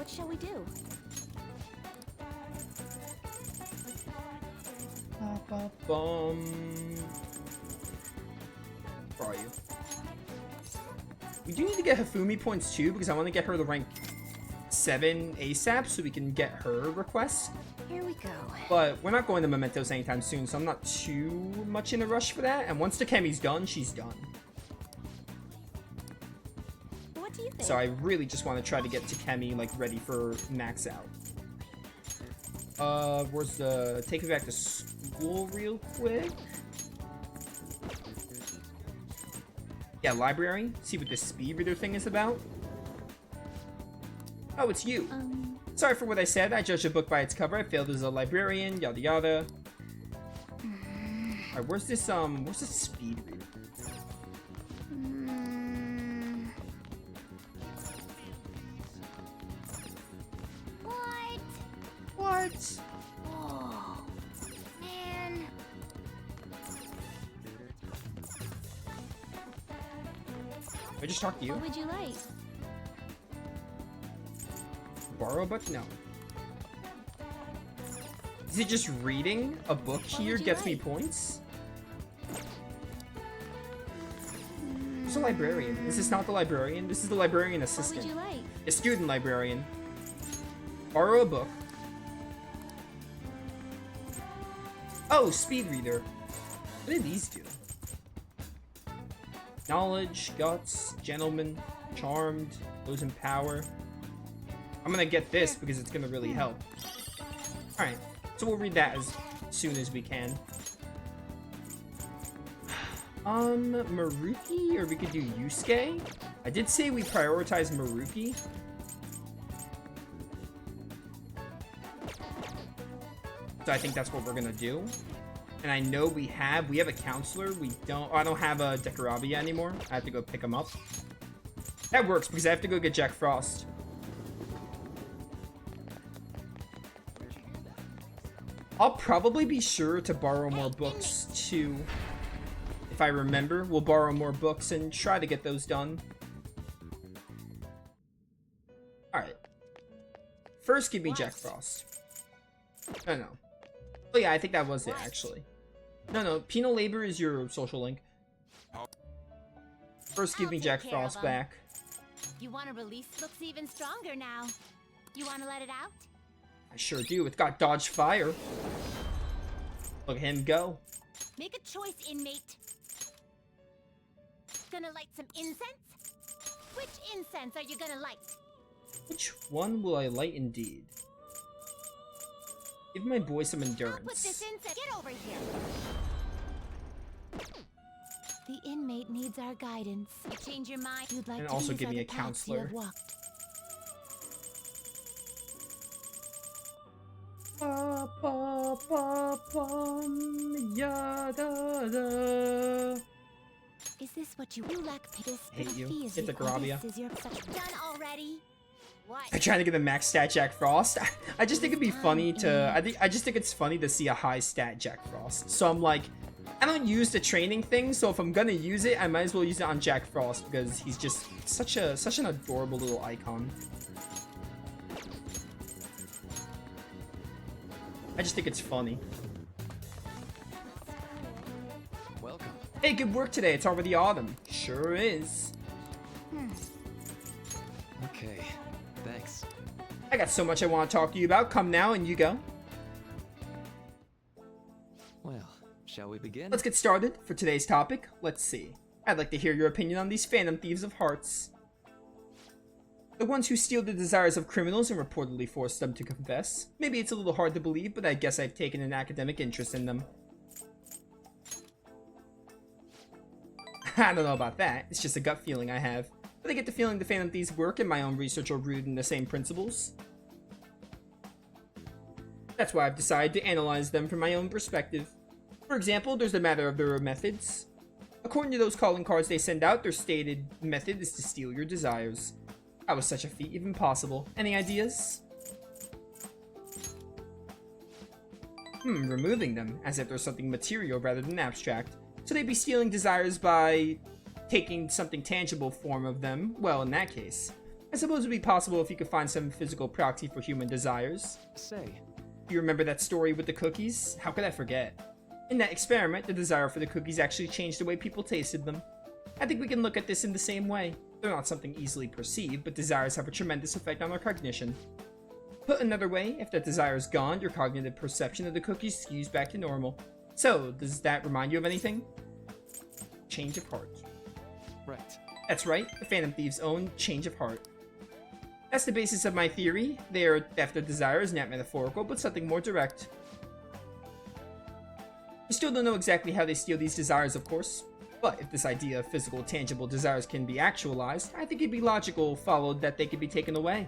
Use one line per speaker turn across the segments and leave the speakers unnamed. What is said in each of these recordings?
What shall we do?
Where are you? We do need to get Hifumi points too, because I want to get her to rank 7 ASAP so we can get her requests.
Here we go.
But we're not going to Mementos anytime soon, so I'm not too much in a rush for that. And once Takemi's done, she's done.
What do you think?
So I really just want to try to get Takemi like ready for max out. Where's the... Take me back to school real quick. Yeah, library. See what this speed reader thing is about. Oh, it's you. Sorry for what I said. I judged a book by its cover. I failed as a librarian. Yada yada. Alright, where's this speed reader? What?
Oh, man.
I just talked to you.
What would you like?
Borrow a book? No. Is it just reading a book here gets me points? Who's a librarian? Is this not the librarian? This is the librarian assistant.
What would you like?
A student librarian. Borrow a book. Oh, speed reader. What do these do? Knowledge, guts, gentleman, charmed, losing power. I'm gonna get this because it's gonna really help. Alright, so we'll read that as soon as we can. Maruki, or we could do Yusuke. I did say we prioritize Maruki. So I think that's what we're gonna do. And I know we have a counselor. I don't have a Dekarabia anymore. I have to go pick him up. That works because I have to go get Jack Frost. I'll probably be sure to borrow more books too. If I remember, we'll borrow more books and try to get those done. Alright. First, give me Jack Frost. No. Oh yeah, I think that was it, actually. No, penal labor is your social link. First, give me Jack Frost back.
You want to release looks even stronger now. You want to let it out?
I sure do. It's got dodge fire. Look at him go.
Make a choice, inmate. Gonna light some incense? Which incense are you gonna light?
Which one will I light indeed? Give my boy some endurance.
Put this incense. Get over here. The inmate needs our guidance. You change your mind. You'd like
and
to
also
these
give me
are
a
the paths you
counselor.
have walked.
Ba, ba, ba, bum, ya, da, da.
Is this what you lack? This
Hate you.
fee is
Get the
required.
Gravia.
This is your done already. What?
I'm trying to get a max stat Jack Frost. I just think it'd be funny to. I just think it's funny to see a high stat Jack Frost. So I'm like, I don't use the training thing. So if I'm gonna use it, I might as well use it on Jack Frost because he's just such an adorable little icon. I just think it's funny.
Welcome.
Hey, good work today. It's already autumn. Sure is.
Okay, thanks.
I got so much I want to talk to you about. Come now and you go.
Well, shall we begin?
Let's get started. For today's topic, let's see. I'd like to hear your opinion on these phantom thieves of hearts. The ones who steal the desires of criminals and reportedly force them to confess. Maybe it's a little hard to believe, but I guess I've taken an academic interest in them. I don't know about that. It's just a gut feeling I have. But I get the feeling the Phantom Thieves work and my own research are rooted in the same principles. That's why I've decided to analyze them from my own perspective. For example, there's the matter of their methods. According to those calling cards they send out, their stated method is to steal your desires. How was such a feat even possible? Any ideas? Removing them, as if they're something material rather than abstract. So they'd be stealing desires by taking something tangible form of them. Well, in that case, I suppose it would be possible if you could find some physical proxy for human desires.
Say,
Do you remember that story with the cookies? How could I forget? In that experiment, the desire for the cookies actually changed the way people tasted them. I think we can look at this in the same way. They're not something easily perceived, but desires have a tremendous effect on our cognition. Put another way, if that desire is gone, your cognitive perception of the cookies skews back to normal. So, does that remind you of anything? Change of heart.
right.
That's right, the Phantom Thieves' own change of heart. That's the basis of my theory. Their theft of desire is not metaphorical, but something more direct. We still don't know exactly how they steal these desires, of course. But if this idea of physical, tangible desires can be actualized, I think it'd be logical followed that they could be taken away.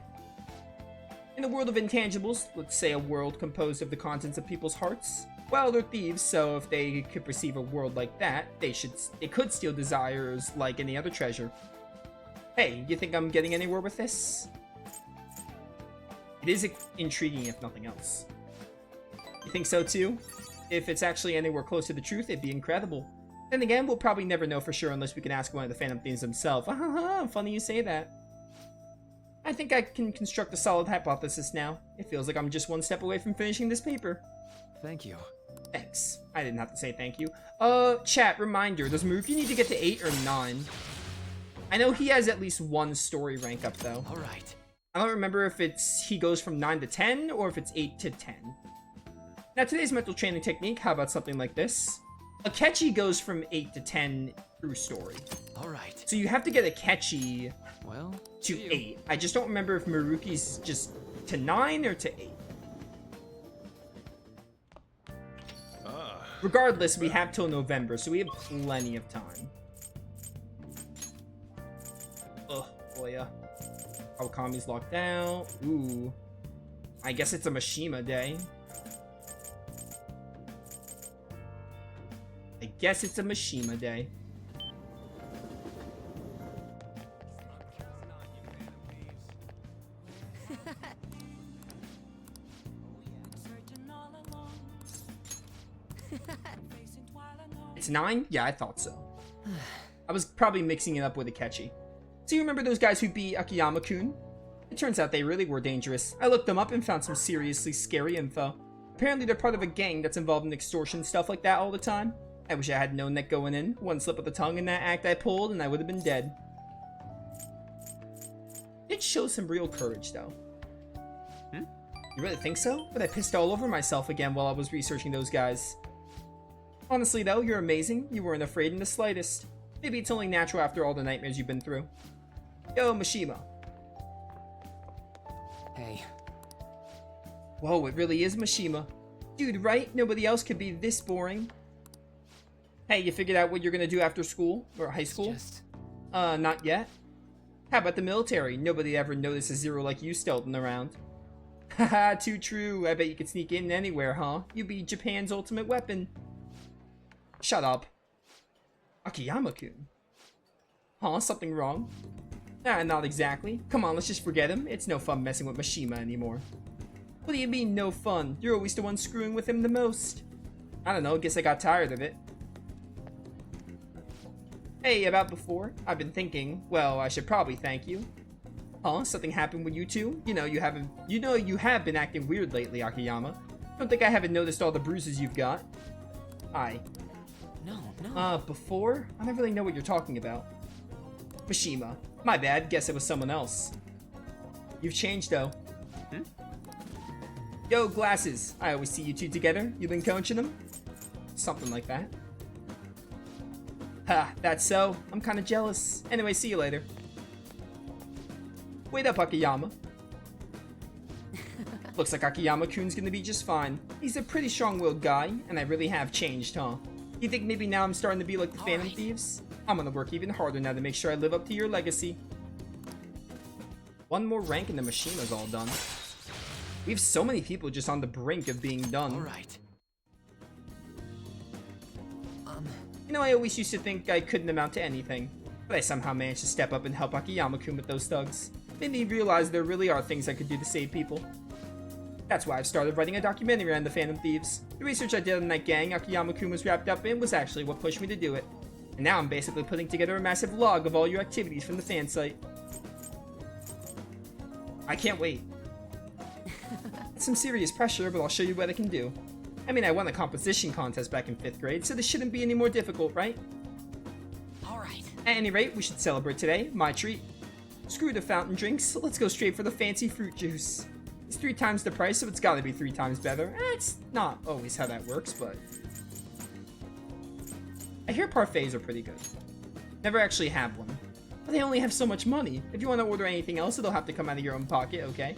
In the world of intangibles, let's say a world composed of the contents of people's hearts, well, they're thieves, so if they could perceive a world like that, they could steal desires like any other treasure. Hey, you think I'm getting anywhere with this? It is intriguing if nothing else. You think so too? If it's actually anywhere close to the truth, it'd be incredible. Then again, we'll probably never know for sure unless we can ask one of the Phantom Thieves himself. Funny you say that. I think I can construct a solid hypothesis now. It feels like I'm just one step away from finishing this paper.
Thank you.
Thanks. I didn't have to say thank you. Chat, reminder, does Maruki need to get to 8 or 9? I know he has at least one story rank up, though.
Alright.
I don't remember if he goes from 9 to 10, or if it's 8 to 10. Now, today's mental training technique, how about something like this? Akechi goes from 8 to 10 through story.
Alright.
So you have to get Akechi
Well,
to
see you.
8. I just don't remember if Maruki's just to 9 or to 8. Regardless, we have till November, so we have plenty of time. Ugh, boy, Kawakami's locked out. Ooh. I guess it's a Mishima day. I guess it's a Mishima day. It's 9? Yeah, I thought so. I was probably mixing it up with Akechi. So you remember those guys who beat Akiyama-kun? It turns out they really were dangerous. I looked them up and found some seriously scary info. Apparently they're part of a gang that's involved in extortion stuff like that all the time. I wish I had known that going in. One slip of the tongue in that act I pulled and I would have been dead. It shows some real courage though. You really think so? But I pissed all over myself again while I was researching those guys. Honestly though, you're amazing. You weren't afraid in the slightest. Maybe it's only natural after all the nightmares you've been through. Yo, Mishima.
Hey.
Whoa, it really is Mishima. Dude, right? Nobody else could be this boring. Hey, you figured out what you're gonna do after school? Or high school?
Just...
Not yet. How about the military? Nobody ever notices Zero like you stealthing around. Haha, too true. I bet you could sneak in anywhere, huh? You'd be Japan's ultimate weapon. Shut up. Akiyama-kun. Huh? Something wrong? Not exactly. Come on, let's just forget him. It's no fun messing with Mishima anymore. What do you mean, no fun? You're always the one screwing with him the most. I don't know, guess I got tired of it. Hey, about before, I've been thinking, well, I should probably thank you. Huh? Something happened with you two? You know you have been acting weird lately, Akiyama. Don't think I haven't noticed all the bruises you've got. Hi.
No.
Before? I don't really know what you're talking about. Mishima. My bad, guess it was someone else. You've changed, though. Yo, Glasses. I always see you two together. You been coaching them? Something like that. Ha, that's so. I'm kinda jealous. Anyway, see you later. Wait up, Akiyama. Looks like Akiyama-kun's gonna be just fine. He's a pretty strong-willed guy, and I really have changed, huh? You think maybe now I'm starting to be like the Phantom Thieves? I'm gonna work even harder now to make sure I live up to your legacy. One more rank and the Mishima's all done. We have so many people just on the brink of being done.
Alright.
You know, I always used to think I couldn't amount to anything, but I somehow managed to step up and help Akiyama-kun with those thugs. Made me realize there really are things I could do to save people. That's why I've started writing a documentary on the Phantom Thieves. The research I did on that gang Akiyama-kun was wrapped up in was actually what pushed me to do it. And now I'm basically putting together a massive log of all your activities from the fan site. I can't wait. It's some serious pressure, but I'll show you what I can do. I mean, I won a composition contest back in 5th grade, so this shouldn't be any more difficult, right?
Alright.
At any rate, we should celebrate today. My treat. Screw the fountain drinks, let's go straight for the fancy fruit juice. It's 3 times the price, so it's gotta be 3 times better. It's not always how that works, but... I hear parfaits are pretty good. Never actually have one. But they only have so much money. If you want to order anything else, it'll have to come out of your own pocket, okay?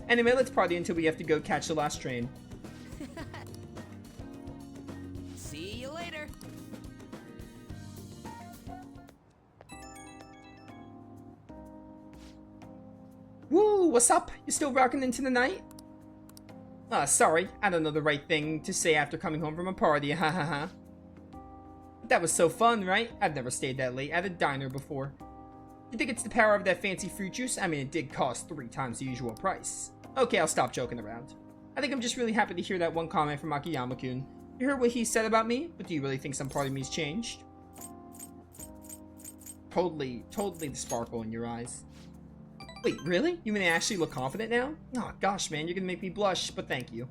Anyway, let's party until we have to go catch the last train.
See you later.
Woo, what's up? You still rocking into the night? Sorry, I don't know the right thing to say after coming home from a party, ha ha ha. That was so fun, right? I've never stayed that late at a diner before. You think it's the power of that fancy fruit juice? I mean, it did cost 3 times the usual price. Okay, I'll stop joking around. I think I'm just really happy to hear that one comment from Akiyama-kun. You heard what he said about me, but do you really think some part of me's changed? Totally the sparkle in your eyes. Wait, really? You mean I actually look confident now? Oh gosh, man, you're gonna make me blush, but thank you.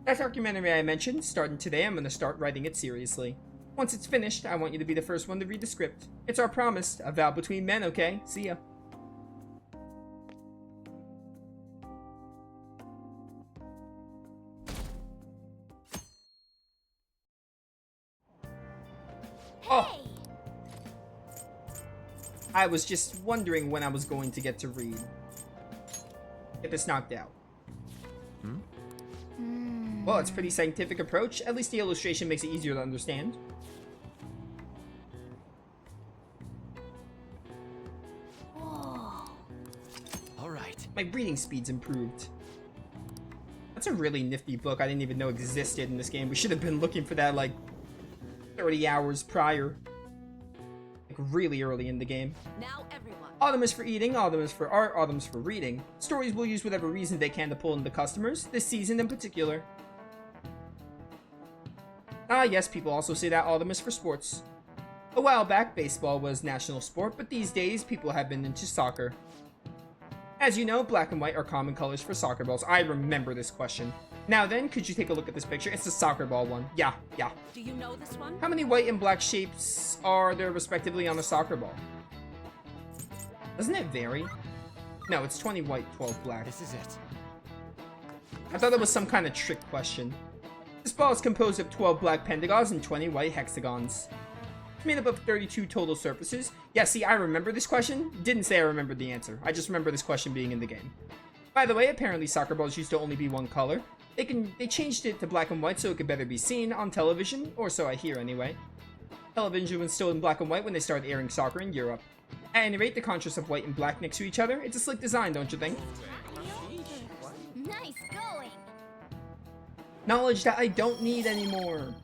That documentary I mentioned, starting today, I'm gonna start writing it seriously. Once it's finished, I want you to be the first one to read the script. It's our promise, a vow between men, okay? See ya. Oh! I was just wondering when I was going to get to read. Get this knocked out. Well, it's a pretty scientific approach. At least the illustration makes it easier to understand.
Alright.
My reading speed's improved. That's a really nifty book I didn't even know existed in this game. We should have been looking for that like 30 hours prior. Like really early in the game.
Now everyone.
Autumn is for eating, autumn is for art, autumn is for reading. Stories will use whatever reason they can to pull in the customers, this season in particular. Ah yes, people also say that autumn is for sports. A while back, baseball was national sport, but these days, people have been into soccer. As you know, black and white are common colors for soccer balls. I remember this question. Now then, could you take a look at this picture? It's the soccer ball one. Yeah.
Do you know this one?
How many white and black shapes are there respectively on a soccer ball? Doesn't it vary? No, it's 20 white, 12 black.
This is it.
I thought it was some kind of trick question. This ball is composed of 12 black pentagons and 20 white hexagons. It's made up of 32 total surfaces. Yeah, see, I remember this question. Didn't say I remembered the answer. I just remember this question being in the game. By the way, apparently soccer balls used to only be one color. They changed it to black and white so it could better be seen on television, or so I hear anyway. Television was still in black and white when they started airing soccer in Europe. At any rate, the contrast of white and black next to each other, it's a slick design, don't you think?
Nice going.
Knowledge that I don't need anymore.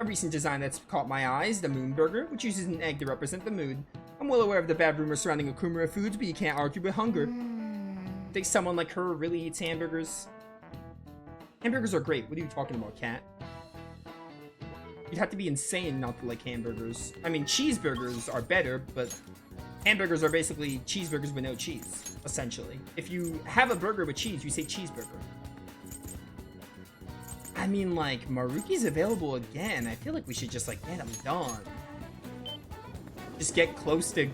A recent design that's caught my eyes, the Moon Burger, which uses an egg to represent the mood. I'm well aware of the bad rumors surrounding Akumura foods, but you can't argue with hunger. Think someone like her really eats hamburgers? Hamburgers are great. What are you talking about, cat? You'd have to be insane not to like hamburgers. I mean, cheeseburgers are better, but hamburgers are basically cheeseburgers with no cheese, essentially. If you have a burger with cheese, you say cheeseburger. I mean, like, Maruki's available again. I feel like we should just, like, get him done. Just get close to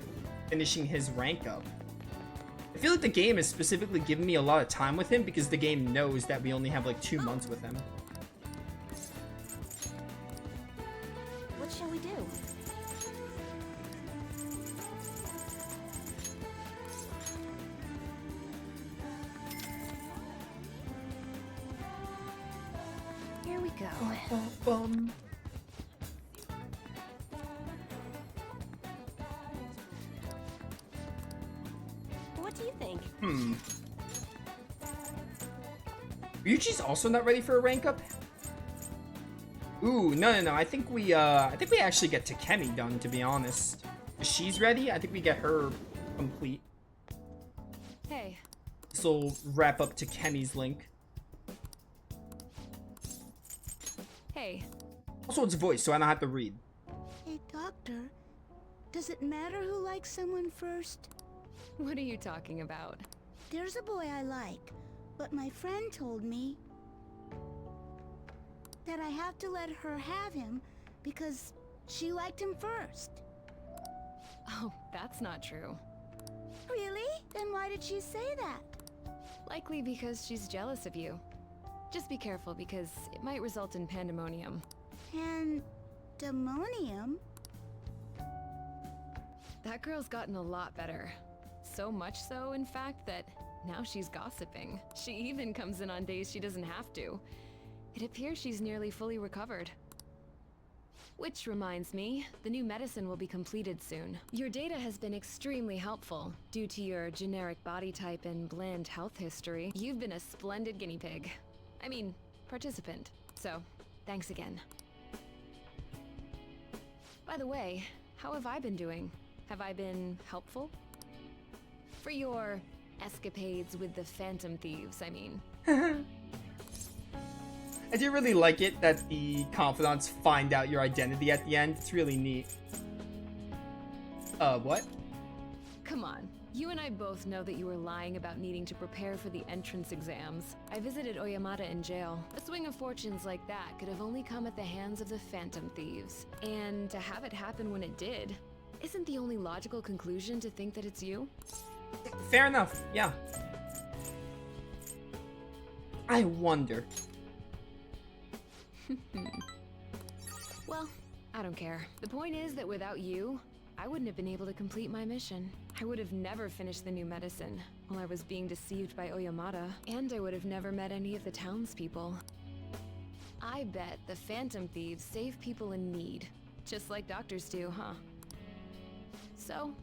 finishing his rank up. I feel like the game is specifically giving me a lot of time with him because the game knows that we only have, like, 2 months with him.
What shall we do? Here we go. What do you think?
Ryuji's also not ready for a rank up? Ooh, no. I think we actually get Takemi done, to be honest. If she's ready, I think we get her complete.
Hey.
This'll wrap up Takemi's link.
Hey.
Also, it's voice, so I don't have to read.
Hey, Doctor. Does it matter who likes someone first? What are you talking about?
There's a boy I like, but my friend told me that I have to let her have him because she liked him first.
Oh, that's not true.
Really? Then why did she say that?
Likely because she's jealous of you. Just be careful because it might result in pandemonium.
Pandemonium?
That girl's gotten a lot better. So much so, in fact, that now she's gossiping. She even comes in on days she doesn't have to. It appears she's nearly fully recovered. Which reminds me, the new medicine will be completed soon. Your data has been extremely helpful. Due to your generic body type and bland health history, you've been a splendid guinea pig. I mean, participant. So, thanks again. By the way, how have I been doing? Have I been helpful? For your escapades with the Phantom Thieves, I mean.
I do really like it that the confidants find out your identity at the end. It's really neat. What?
Come on. You and I both know that you were lying about needing to prepare for the entrance exams. I visited Oyamata in jail. A swing of fortunes like that could have only come at the hands of the Phantom Thieves. And to have it happen when it did, isn't the only logical conclusion to think that it's you?
Fair enough, yeah. I wonder.
Well, I don't care. The point is that without you, I wouldn't have been able to complete my mission. I would have never finished the new medicine while I was being deceived by Oyamata, and I would have never met any of the townspeople. I bet the Phantom Thieves save people in need, just like doctors do, huh? So,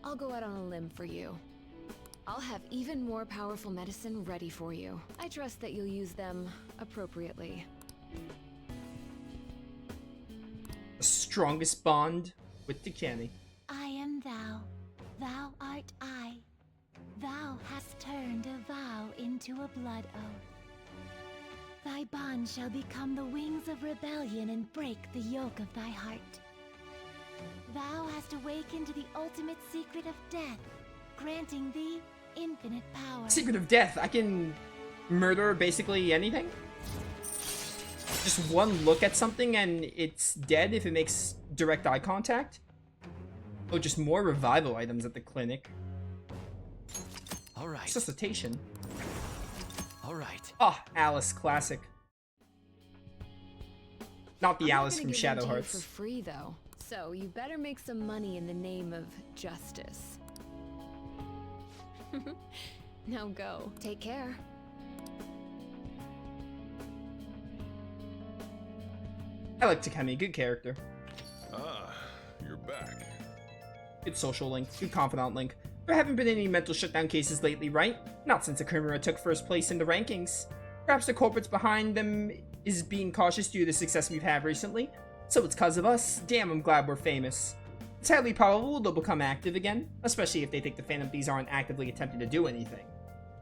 I'll go out on a limb for you. I'll have even more powerful medicine ready for you. I trust that you'll use them appropriately.
The strongest bond with Takemi.
I am thou, thou art I. Thou hast turned a vow into a blood oath. Thy bond shall become the wings of rebellion and break the yoke of thy heart. Thou hast awakened to the ultimate secret of death, granting thee infinite power.
Secret of death. I can murder basically anything. Just one look at something and it's dead if it makes direct eye contact. Oh, just more revival items at the clinic.
All right.
Resuscitation.
All right.
Ah, Alice classic. Not the
I'm not
Alice
gonna
from
give
Shadow
them to you
Hearts.
for free, though. So you better make some money in the name of justice. Now go. Take care.
I like Takemi, good character.
Ah, you're back.
Good social link, good confidant link. There haven't been any mental shutdown cases lately, right? Not since Akimura took first place in the rankings. Perhaps the culprits behind them is being cautious due to the success we've had recently. So it's cause of us. Damn, I'm glad we're famous. It's highly probable they'll become active again, especially if they think the Phantom Thieves aren't actively attempting to do anything.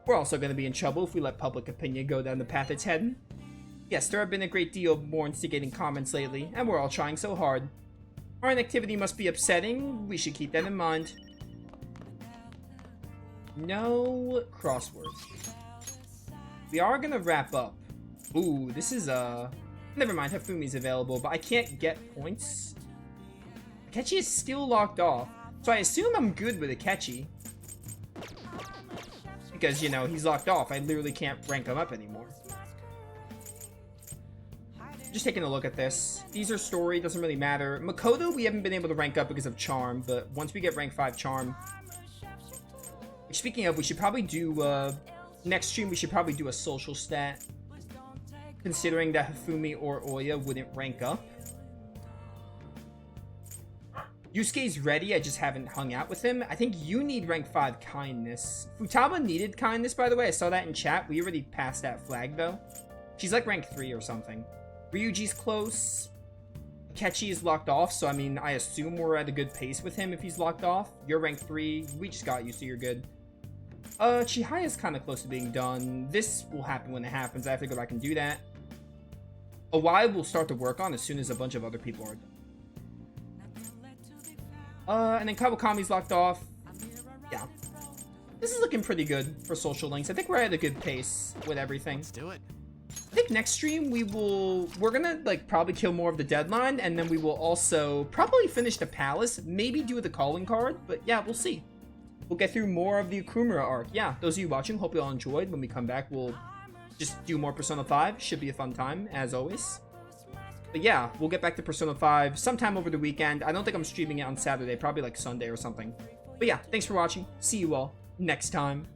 We're also going to be in trouble if we let public opinion go down the path it's heading. Yes, there have been a great deal more instigating comments lately, and we're all trying so hard. Our inactivity must be upsetting, we should keep that in mind. No crosswords. We are gonna wrap up. Ooh, this is never mind, Hafumi's available, but I can't get points. Akechi is still locked off, so I assume I'm good with Akechi. Because, you know, he's locked off, I literally can't rank him up anymore. Just taking a look at this. These are story, doesn't really matter. Makoto, we haven't been able to rank up because of Charm, but once we get rank 5 Charm... Speaking of, we should probably do, next stream we should probably do a social stat. Considering that Hifumi or Oya wouldn't rank up. Yusuke's ready, I just haven't hung out with him. I think you need rank 5 Kindness. Futaba needed Kindness, by the way, I saw that in chat. We already passed that flag, though. She's like rank 3 or something. Ryuji's close. Akechi is locked off, so I mean, I assume we're at a good pace with him if he's locked off. You're rank 3. We just got you, so you're good. Chihaya's kind of close to being done. This will happen when it happens. I have to go back and do that. Awai will start to work on as soon as a bunch of other people are done. And then Kawakami's locked off. Yeah. This is looking pretty good for social links. I think we're at a good pace with everything.
Let's do it.
I think next stream we're gonna like probably kill more of the deadline, and then we will also probably finish the palace, maybe do the calling card, but yeah, we'll see. We'll get through more of the Akrumura arc. Yeah, those of you watching, hope you all enjoyed. When we come back, we'll just do more Persona 5. Should be a fun time, as always. But yeah, we'll get back to Persona 5 sometime over the weekend. I don't think I'm streaming it on Saturday, probably like Sunday or something. But yeah, thanks for watching. See you all next time.